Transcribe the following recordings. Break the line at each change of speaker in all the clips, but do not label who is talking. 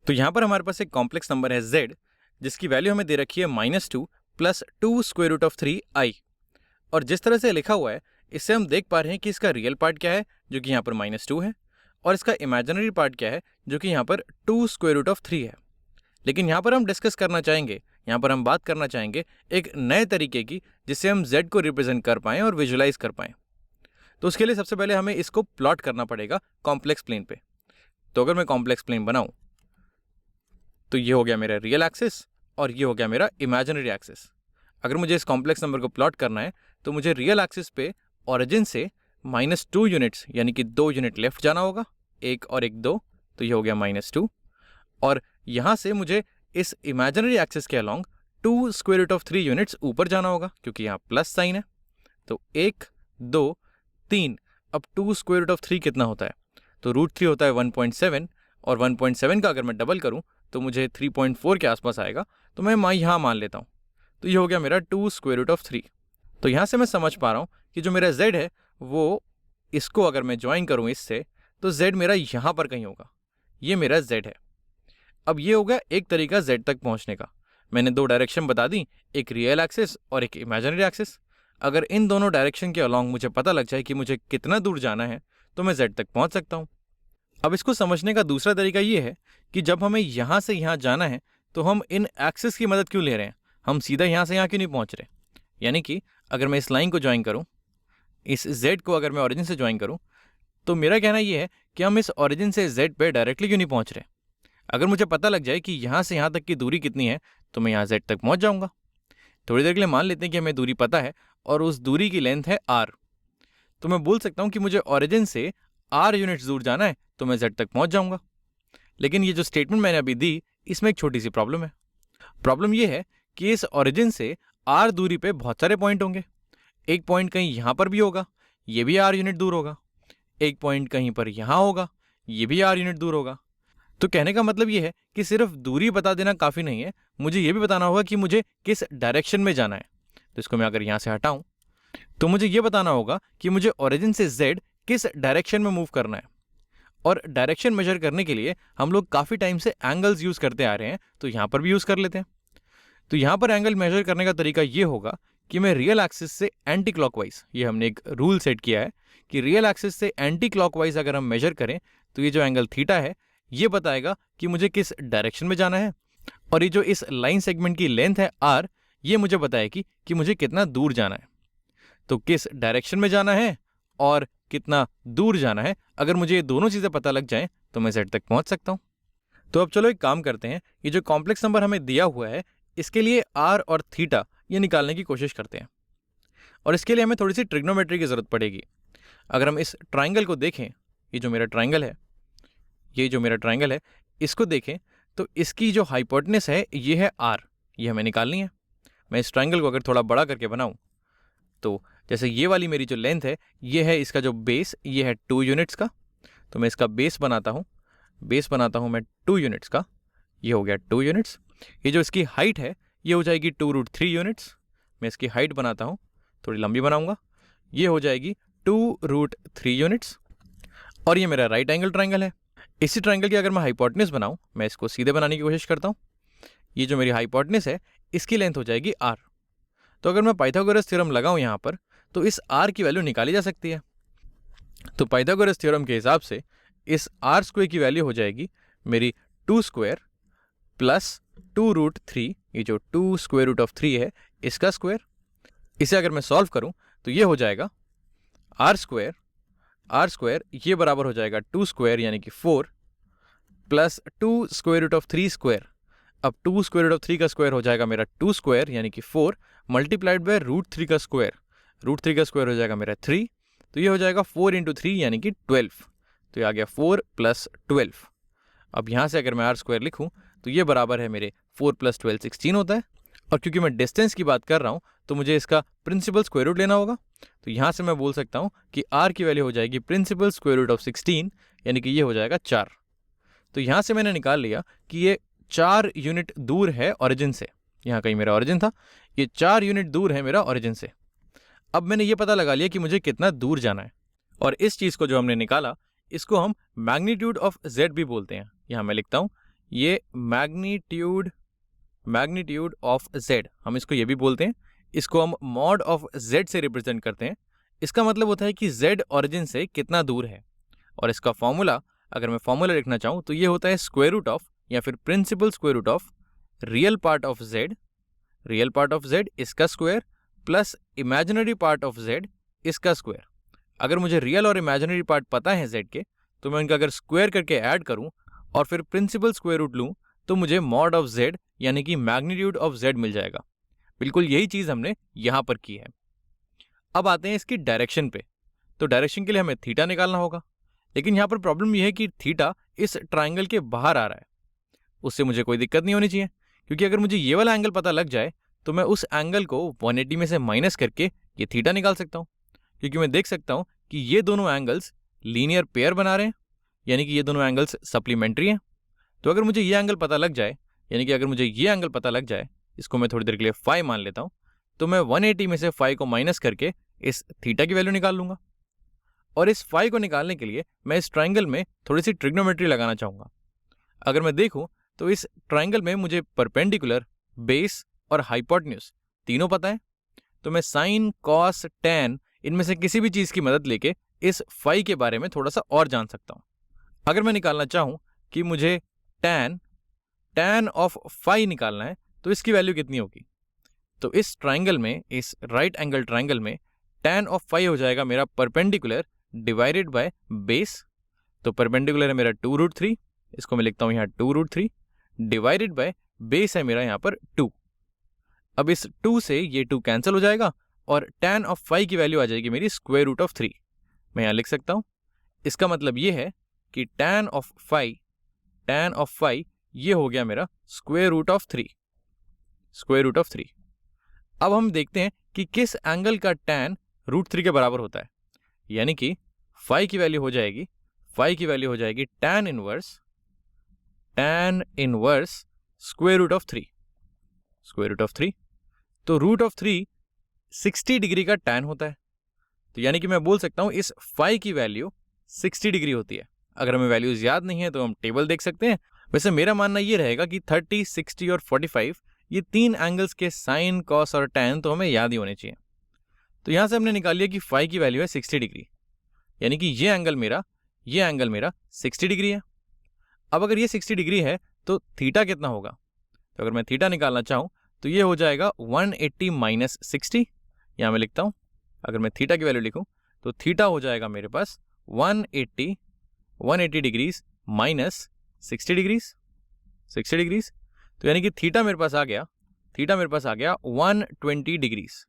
तो यहाँ पर हमारे पास एक कॉम्प्लेक्स नंबर है z, जिसकी वैल्यू हमें दे रखी है -2 + 2 स्क्वायर रूट ऑफ 3i। और जिस तरह से लिखा हुआ है इससे हम देख पा रहे हैं कि इसका रियल पार्ट क्या है जो कि यहाँ पर -2 है, और इसका इमेजिनरी पार्ट क्या है जो कि यहाँ पर 2 स्क्वायर रूट ऑफ 3 है। लेकिन यहाँ पर हम डिस्कस करना चाहेंगे, यहाँ पर हम बात करना चाहेंगे एक नए तरीके की जिससे हम z को रिप्रेजेंट कर पाएँ और विजुलाइज कर पाएँ। तो उसके लिए सबसे पहले हमें इसको प्लॉट करना पड़ेगा कॉम्प्लेक्स प्लेन पे। तो अगर मैं कॉम्प्लेक्स प्लेन बनाऊँ तो ये हो गया मेरा रियल एक्सिस और ये हो गया मेरा इमेजिनरी एक्सिस। अगर मुझे इस कॉम्प्लेक्स नंबर को प्लॉट करना है तो मुझे रियल एक्सिस पे ओरिजिन से -2 यूनिट्स यानी कि 2 यूनिट लेफ्ट जाना होगा, 1 और 1 2, तो ये हो गया -2। और यहाँ से मुझे इस इमेजिनरी एक्सिस के along 2 square root of 3 units ऊपर जाना होगा क्योंकि यहाँ प्लस साइन है। तो 1 2 3, अब 2 स्क्वायर रूट ऑफ 3 कितना होता है? तो √3 होता है 1.7, और 1.7 का अगर मैं डबल करूँ तो मुझे 3.4 के आसपास आएगा। तो मैं यहाँ मान लेता हूँ, तो ये हो गया मेरा 2 स्क्वायर रूट ऑफ 3। तो यहाँ से मैं समझ पा रहा हूँ कि जो मेरा z है वो, इसको अगर मैं ज्वाइन करूँ इससे, तो z मेरा यहाँ पर कहीं होगा। ये मेरा z है। अब ये हो गया एक तरीका z तक पहुँचने का। मैंने 2 डायरेक्शन बता दी, एक रियल एक्सिस और एक इमेजिनरी एक्सिस। अगर इन दोनों डायरेक्शन के अलॉन्ग मुझे पता लग जाए कि मुझे कितना दूर जाना है तो मैं z तक पहुँच सकता हूँ। अब इसको समझने का दूसरा तरीका ये है कि जब हमें यहाँ से यहाँ जाना है तो हम इन एक्सिस की मदद क्यों ले रहे हैं, हम सीधा यहाँ से यहाँ क्यों नहीं पहुँच रहे। यानी कि अगर मैं इस लाइन को ज्वाइन करूँ, इस z को अगर मैं ओरिजिन से ज्वाइन करूँ, तो मेरा कहना ये है कि हम इस ओरिजिन से z पे डायरेक्टली क्यों नहीं पहुँच रहे। अगर मुझे पता लग जाए कि यहाँ से यहाँ तक की दूरी कितनी है तो मैं यहाँ z तक पहुँच जाऊँगा। थोड़ी देर के लिए मान लेते हैं कि हमें दूरी पता है और उस दूरी की लेंथ है r, तो मैं बोल सकता हूँ कि मुझे ओरिजिन से r यूनिट्स दूर जाना है तो मैं z तक पहुँच जाऊँगा। लेकिन ये जो स्टेटमेंट मैंने अभी दी इसमें एक छोटी सी प्रॉब्लम है। प्रॉब्लम ये है कि इस ओरिजिन से r दूरी पे बहुत सारे पॉइंट होंगे। एक पॉइंट कहीं यहाँ पर भी होगा, ये भी r यूनिट दूर होगा। एक पॉइंट कहीं पर यहाँ होगा, ये भी r यूनिट दूर होगा। तो कहने का मतलब ये है कि सिर्फ दूरी बता देना काफ़ी नहीं है, मुझे ये भी बताना होगा कि मुझे किस डायरेक्शन में जाना है। तो इसको मैं अगर यहाँ से हटाऊँ तो मुझे ये बताना होगा कि मुझे ओरिजिन से z किस डायरेक्शन में मूव करना है। और डायरेक्शन मेजर करने के लिए हम लोग काफ़ी टाइम से एंगल्स यूज़ करते आ रहे हैं, तो यहाँ पर भी यूज़ कर लेते हैं। तो यहाँ पर एंगल मेजर करने का तरीका ये होगा कि मैं रियल एक्सिस से एंटी क्लॉकवाइज, ये हमने एक रूल सेट किया है कि रियल एक्सिस से एंटी क्लॉकवाइज अगर हम मेजर करें तो ये जो एंगल थीटा है ये बताएगा कि मुझे किस डायरेक्शन में जाना है, और ये जो इस लाइन सेगमेंट की लेंथ है r, ये मुझे बताएगी कि मुझे कितना दूर जाना है। तो किस डायरेक्शन में जाना है और कितना दूर जाना है, अगर मुझे ये दोनों चीज़ें पता लग जाएं तो मैं z तक पहुंच सकता हूं। तो अब चलो एक काम करते हैं, ये जो कॉम्प्लेक्स नंबर हमें दिया हुआ है इसके लिए r और थीटा ये निकालने की कोशिश करते हैं। और इसके लिए हमें थोड़ी सी ट्रिग्नोमेट्री की ज़रूरत पड़ेगी। अगर हम इस ट्राइंगल को देखें, ये जो मेरा ट्राइंगल है, ये जो मेरा ट्राइंगल है इसको देखें तो इसकी जो हाइपोटेनस है ये है r, ये हमें निकालनी है। मैं इस ट्राइंगल को अगर थोड़ा बड़ा करके बनाऊं तो जैसे ये वाली मेरी जो लेंथ है ये है इसका जो बेस, ये है 2 यूनिट्स का। तो मैं इसका बेस बनाता हूँ मैं 2 यूनिट्स का, ये हो गया 2 यूनिट्स। ये जो इसकी हाइट है ये हो जाएगी 2√3 यूनिट्स। मैं इसकी हाइट बनाता हूँ, थोड़ी लंबी बनाऊँगा, ये हो जाएगी 2√3 यूनिट्स। और ये मेरा राइट एंगल ट्राइंगल है। इसी ट्राइंगल की अगर मैं हाइपोटेनस बनाऊँ, मैं इसको सीधे बनाने की कोशिश करता हूँ। ये जो मेरी हाइपोटेनस है इसकी लेंथ हो जाएगी r। तो अगर मैं पाइथागोरस थ्योरम लगाऊँ यहाँ पर तो इस r की वैल्यू निकाली जा सकती है। तो पाइथागोरस थ्योरम के हिसाब से इस r स्क्वायर की वैल्यू हो जाएगी मेरी 2 स्क्वायर प्लस 2√3, ये जो 2 स्क्वायर रूट ऑफ 3 है इसका स्क्वायर। इसे अगर मैं सॉल्व करूँ तो ये हो जाएगा r स्क्वायर ये बराबर हो जाएगा 2 स्क्वायर यानी कि 4 plus 2 square root of 3 square. अब 2 स्क्वायर रूट ऑफ 3 का स्क्वायर हो जाएगा मेरा 2 स्क्वायर यानी कि 4 मल्टीप्लाइड बाय √3 का स्क्वायर। √3 का स्क्वायर हो जाएगा मेरा 3, तो ये हो जाएगा 4 × 3 यानी कि 12। तो ये आ गया 4 + 12। अब यहाँ से अगर मैं r स्क्वायर लिखूँ तो ये बराबर है मेरे 4 + 12 16 होता है। और क्योंकि मैं डिस्टेंस की बात कर रहा हूँ तो मुझे इसका प्रिंसिपल स्क्वायर रूट लेना होगा। तो यहाँ से मैं बोल सकता हूँ कि r की वैल्यू हो जाएगी प्रिंसिपल स्क्वायर रूट ऑफ 16 यानी कि ये हो जाएगा 4। तो यहाँ से मैंने निकाल लिया कि ये 4 यूनिट दूर है ओरिजिन से। यहाँ कहीं मेरा ओरिजिन था, ये 4 यूनिट दूर है मेरा ओरिजिन से। अब मैंने ये पता लगा लिया कि मुझे कितना दूर जाना है, और इस चीज़ को जो हमने निकाला इसको हम मैग्नीट्यूड ऑफ z भी बोलते हैं। यहाँ मैं लिखता हूँ ये मैग्नीट्यूड ऑफ z, हम इसको ये भी बोलते हैं, इसको हम मॉड ऑफ z से रिप्रेजेंट करते हैं। इसका मतलब होता है कि z ऑरिजिन से कितना दूर है। और इसका फॉर्मूला, अगर मैं फॉर्मूला लिखना चाहूँ तो ये होता है स्क्वायर रूट ऑफ या फिर principal square root of real part of z इसका square plus imaginary part of z इसका स्क्वायर। अगर मुझे रियल और इमेजिनरी पार्ट पता है z के, तो मैं उनका अगर स्क्वायर करके ऐड करूं और फिर प्रिंसिपल स्क्वायर रूट लूं तो मुझे मॉड ऑफ z यानी कि मैग्नीट्यूड ऑफ z मिल जाएगा। बिल्कुल यही चीज़ हमने यहाँ पर की है। अब आते हैं इसकी डायरेक्शन पे। तो डायरेक्शन के लिए हमें थीटा निकालना होगा, लेकिन यहाँ पर प्रॉब्लम यह है कि थीटा इस ट्राइंगल के बाहर आ रहा है। उससे मुझे कोई दिक्कत नहीं होनी चाहिए, क्योंकि अगर मुझे ये वाला एंगल पता लग जाए तो मैं उस एंगल को 180 में से माइनस करके ये थीटा निकाल सकता हूँ, क्योंकि मैं देख सकता हूँ कि ये दोनों एंगल्स लीनियर पेयर बना रहे हैं, यानी कि ये दोनों एंगल्स सप्लीमेंट्री हैं। तो अगर मुझे ये एंगल पता लग जाए, यानी कि अगर मुझे ये एंगल पता लग जाए, इसको मैं थोड़ी देर के लिए फाई मान लेता हूँ, तो मैं 180 में से फाई को माइनस करके इस थीटा की वैल्यू निकाल लूंगा। और इस फाई को निकालने के लिए मैं इस ट्राइंगल में थोड़ी सी ट्रिग्नोमेट्री लगाना चाहूँगा। अगर मैं देखूँ तो इस ट्राइंगल में मुझे परपेंडिकुलर, बेस और हाइपोटेन्यूज तीनों पता है। तो मैं साइन, कॉस, टैन इनमें से किसी भी चीज़ की मदद लेके इस फाई के बारे में थोड़ा सा और जान सकता हूँ। अगर मैं निकालना चाहूँ कि मुझे टैन ऑफ फाई निकालना है, तो इसकी वैल्यू कितनी होगी? तो इस ट्राइंगल में, इस राइट एंगल ट्राइंगल में टैन ऑफ फाई हो जाएगा मेरा परपेंडिकुलर डिवाइडेड बाय बेस। तो परपेंडिकुलर है मेरा 2√3, इसको मैं लिखता हूँ यहाँ 2√3 डिवाइडेड बाय बेस है मेरा यहाँ पर 2। अब इस 2 से ये 2 कैंसिल हो जाएगा और टैन ऑफ फाई की वैल्यू आ जाएगी मेरी स्क्वायर रूट ऑफ 3। मैं यहाँ लिख सकता हूँ, इसका मतलब ये है कि टैन ऑफ फाई ये हो गया मेरा स्क्वायर रूट ऑफ 3। अब हम देखते हैं कि किस एंगल का टैन √3 के बराबर होता है, यानी कि फाई की वैल्यू हो जाएगी tan inverse square root of 3। तो रूट ऑफ 3 60 डिग्री का टैन होता है, तो यानी कि मैं बोल सकता हूं इस फाई की वैल्यू 60 डिग्री होती है। अगर हमें वैल्यूज याद नहीं है तो हम टेबल देख सकते हैं। वैसे मेरा मानना ये रहेगा कि 30, 60 और 45 ये 3 एंगल्स के साइन, कॉस और टैन तो हमें याद ही होने चाहिए। तो यहां से हमने निकाल लिया कि फाई की वैल्यू है 60 डिग्री, यानी कि ये एंगल मेरा 60 डिग्री है। अब अगर ये 60 डिग्री है तो थीटा कितना होगा? तो अगर मैं थीटा निकालना चाहूँ तो ये हो जाएगा 180 माइनस 60। यहाँ मैं लिखता हूँ, अगर मैं थीटा की वैल्यू लिखूँ तो थीटा हो जाएगा मेरे पास 180 डिग्रीज माइनस 60 डिग्रीज। तो यानी कि थीटा मेरे पास आ गया 120 डिग्रीज।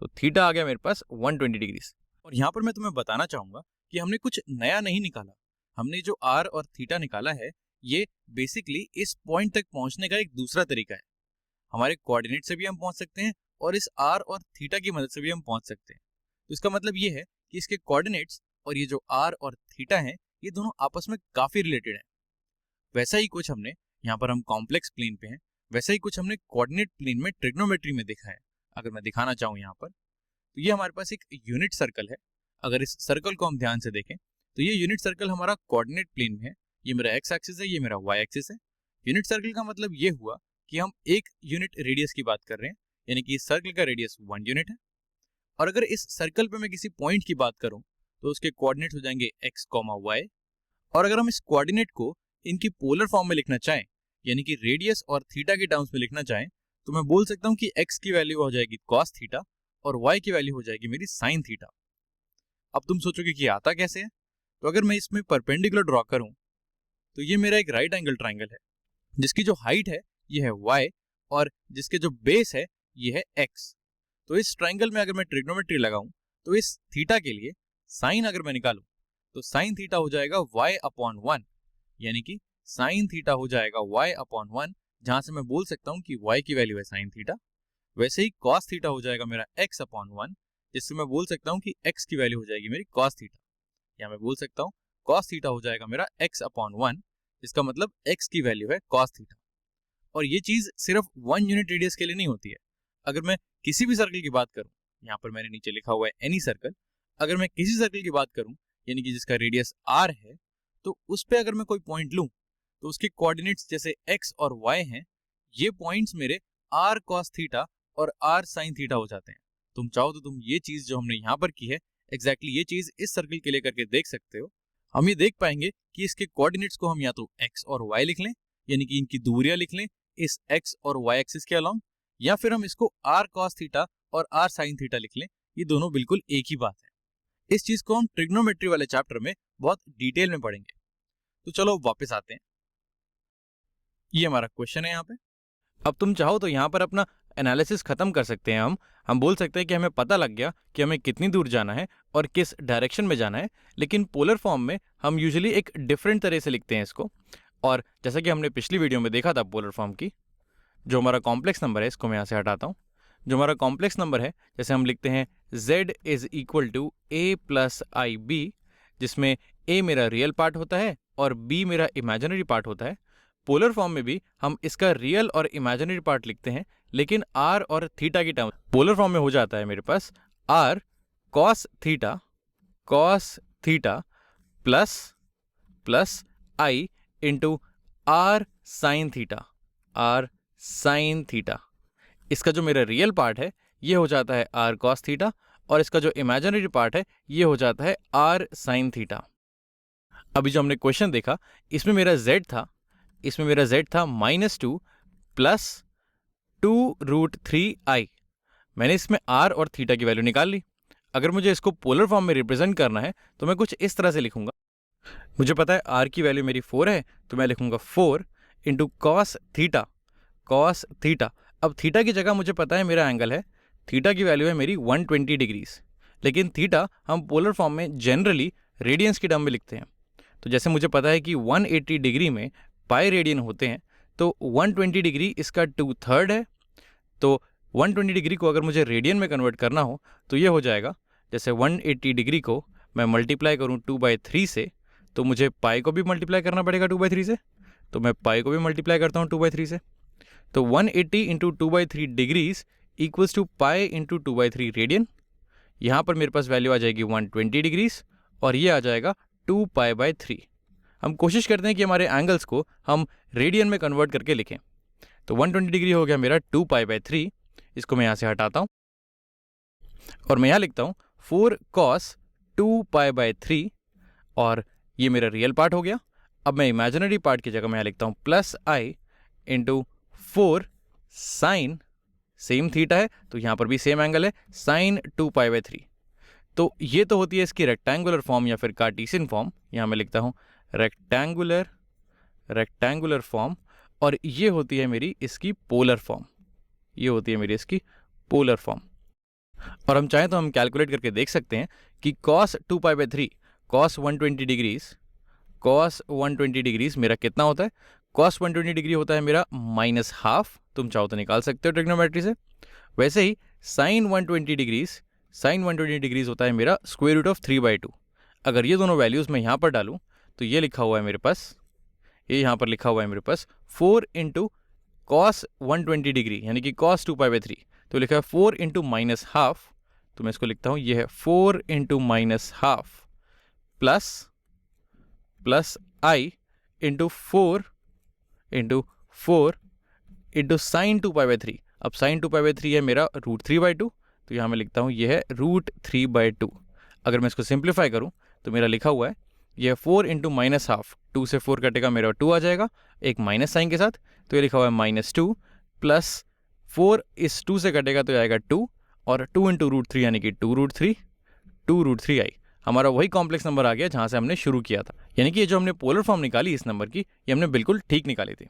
तो थीटा आ गया मेरे पास 120 डिग्रीज। और यहाँ पर मैं तुम्हें बताना चाहूँगा कि हमने कुछ नया नहीं निकाला। हमने जो आर और थीटा निकाला है, ये बेसिकली इस पॉइंट तक पहुँचने का एक दूसरा तरीका है। हमारे कोऑर्डिनेट से भी हम पहुँच सकते हैं और इस आर और थीटा की मदद से भी हम पहुँच सकते हैं। तो इसका मतलब ये है कि इसके कोऑर्डिनेट्स और ये जो आर और थीटा हैं, ये दोनों आपस में काफ़ी रिलेटेड हैं। वैसा ही कुछ हमने, यहाँ पर हम कॉम्प्लेक्स प्लेन पे हैं, वैसा ही कुछ हमने कोऑर्डिनेट प्लेन में ट्रिग्नोमेट्री में देखा है। अगर मैं दिखाना चाहूँ यहाँ पर, तो ये हमारे पास एक यूनिट सर्कल है। अगर इस सर्कल को हम ध्यान से देखें तो ये यूनिट सर्कल हमारा कोऑर्डिनेट प्लेन में है। ये मेरा एक्स एक्सिस है, ये मेरा वाई एक्सिस है। यूनिट सर्कल का मतलब ये हुआ कि हम एक यूनिट रेडियस की बात कर रहे हैं, यानी कि इस सर्कल का रेडियस 1 यूनिट है। और अगर इस सर्कल पे मैं किसी पॉइंट की बात करूं तो उसके कोऑर्डिनेट्स हो जाएंगे x, y। और अगर हम इस कोऑर्डिनेट को इनकी पोलर फॉर्म में लिखना चाहें, यानी कि रेडियस और थीटा के टर्म्स में लिखना चाहें, तो मैं बोल सकता हूं कि x की वैल्यू हो जाएगी cos थीटा और y की वैल्यू हो जाएगी मेरी sin थीटा। अब तुम सोचोगे कि आता कैसे है? तो अगर मैं इसमें परपेंडिकुलर ड्रॉ करूं तो ये मेरा एक राइट एंगल ट्राइंगल है, जिसकी जो हाइट है ये है y और जिसके जो बेस है ये है x। तो इस ट्राइंगल में अगर मैं ट्रिग्नोमेट्री लगाऊं तो इस थीटा के लिए साइन अगर मैं निकालूं तो साइन थीटा हो जाएगा y/1, यानी कि साइन थीटा हो जाएगा y/1, जहां से मैं बोल सकता हूं कि y की वैल्यू है साइन थीटा। वैसे ही cos थीटा हो जाएगा मेरा x/1, जिससे मैं बोल सकता हूं कि x की वैल्यू हो जाएगी मेरी cos थीटा। या मैं बोल सकता हूं cos थीटा हो जाएगा मेरा x/1, जिसका मतलब x की वैल्यू है cos थीटा। और ये चीज सिर्फ 1 यूनिट रेडियस के लिए नहीं होती है। अगर मैं किसी भी सर्कल की बात करूं, यहाँ पर मैंने नीचे लिखा हुआ है एनी सर्कल, अगर मैं किसी सर्कल की बात करूं यानी कि जिसका रेडियस r है, तो उस पे अगर मैं कोई पॉइंट लूं तो उसके कोऑर्डिनेट्स जैसे x और y हैं, ये पॉइंट्स मेरे r cos थीटा और r sin थीटा हो जाते हैं। तुम चाहो तो तुम ये चीज जो हमने यहाँ पर की है एग्जैक्टली ये चीज इस सर्कल के लिए करके देख सकते हो। हम ये देख पाएंगे कि इसके कोऑर्डिनेट्स को हम या तो x और y लिख लें, यानी कि इनकी दूरियां लिख लें इस x और y एक्सिस के अलोंग, या फिर हम इसको r cos थीटा और r sin थीटा लिख लें। ये दोनों बिल्कुल एक ही बात है। इस चीज को हम ट्रिग्नोमेट्री वाले चैप्टर में बहुत डिटेल में पढ़ेंगे। तो चलो वापस आते हैं। ये हमारा क्वेश्चन है यहाँ पे। अब तुम चाहो तो यहाँ पर अपना एनालिसिस खत्म कर सकते हैं। हम बोल सकते हैं कि हमें पता लग गया कि हमें कितनी दूर जाना है और किस डायरेक्शन में जाना है, लेकिन पोलर फॉर्म में हम यूजुअली एक डिफरेंट तरह से लिखते हैं इसको। और जैसा कि हमने पिछली वीडियो में देखा था पोलर फॉर्म की, जो हमारा कॉम्प्लेक्स नंबर है इसको मैं यहाँ से हटाता हूँ। जो हमारा कॉम्प्लेक्स नंबर है जैसे हम लिखते हैं z is equal to a plus i b, जिसमें a मेरा रियल पार्ट होता है और b मेरा इमेजिनरी पार्ट होता है। पोलर फॉर्म में भी हम इसका रियल और इमेजिनरी पार्ट लिखते हैं, लेकिन r और थीटा की टर्म पोलर फॉर्म में हो जाता है मेरे पास r cos theta plus i into r sin theta. इसका जो मेरा रियल पार्ट है ये हो जाता है r cos थीटा और इसका जो इमेजिनरी पार्ट है ये हो जाता है r sin थीटा। अभी जो हमने क्वेश्चन देखा इसमें मेरा z था -2 प्लस 2√3i। मैंने इसमें r और थीटा की वैल्यू निकाल ली। अगर मुझे इसको पोलर फॉर्म में रिप्रेजेंट करना है तो मैं कुछ इस तरह से लिखूंगा। मुझे पता है r की वैल्यू मेरी 4 है, तो मैं लिखूंगा 4 इंटू cos थीटा। अब थीटा की जगह मुझे पता है मेरा एंगल है, थीटा की वैल्यू है मेरी 120 डिग्रीज, लेकिन थीटा हम पोलर फॉर्म में जनरली रेडियंस की टर्म में लिखते हैं। तो जैसे मुझे पता है कि 180 डिग्री में पाई रेडियन होते हैं, तो 120 डिग्री इसका 2/3 है। तो 120 डिग्री को अगर मुझे रेडियन में कन्वर्ट करना हो तो ये हो जाएगा, जैसे 180 डिग्री को मैं मल्टीप्लाई करूँ 2/3 से, तो मुझे पाई को भी मल्टीप्लाई करना पड़ेगा 2/3 से, तो मैं पाई को भी मल्टीप्लाई करता हूँ 2/3 से। तो 180 into 2/3 degrees equals to pi into 2/3 radian. यहाँ पर मेरे पास वैल्यू आ जाएगी 120 डिग्रीज और ये आ जाएगा 2π/3। हम कोशिश करते हैं कि हमारे एंगल्स को हम रेडियन में कन्वर्ट करके लिखें। तो 120 डिग्री हो गया मेरा 2π/3, इसको मैं यहाँ से हटाता हूँ और मैं यहाँ लिखता हूँ 4 cos 2π/3 और ये मेरा रियल पार्ट हो गया। अब मैं इमेजिनरी पार्ट की जगह मैं यहाँ लिखता हूँ plus i into 4 sine, same theta है तो यहाँ पर भी सेम एंगल है, साइन 2π/3। तो ये तो होती है इसकी रेक्टेंगुलर फॉर्म या फिर कार्टेशियन फॉर्म। यहाँ मैं लिखता हूँ रेक्टेंगुलर फॉर्म, और ये होती है मेरी इसकी पोलर फॉर्म। और हम चाहें तो हम कैलकुलेट करके देख सकते हैं कि cos 2π/3 cos 120 डिग्रीज मेरा कितना होता है। cos 120 डिग्री होता है मेरा -12, तुम चाहो तो निकाल सकते हो ट्रिग्नोमेट्री से। वैसे ही sin 120 डिग्रीज होता है मेरा √3/2। अगर ये दोनों वैल्यूज़ मैं यहाँ पर डालूँ तो ये लिखा हुआ है मेरे पास, ये यहाँ पर लिखा हुआ है मेरे पास 4 इंटू cos 120 डिग्री यानी कि cos 2π/3, तो लिखा है 4 इंटू -12, तो मैं इसको लिखता हूँ ये है 4 into -12 plus i into 4 into sine 2π/3। अब साइन 2π/3 है मेरा √3/2, तो यहाँ मैं लिखता हूँ ये है √3/2। अगर मैं इसको सिंप्लीफाई करूँ तो मेरा लिखा हुआ है ये 4 इंटू -12, 2 से 4 कटेगा मेरा 2 आ जाएगा एक माइनस साइन के साथ, तो ये लिखा हुआ है -2 प्लस 4 इस 2 से कटेगा तो आएगा 2 और 2 इंटू √3 यानी कि 2√3 आई। हमारा वही कॉम्प्लेक्स नंबर आ गया जहाँ से हमने शुरू किया था, यानी कि ये जो हमने पोलर फॉर्म निकाली इस नंबर की, ये हमने बिल्कुल ठीक निकाली थी।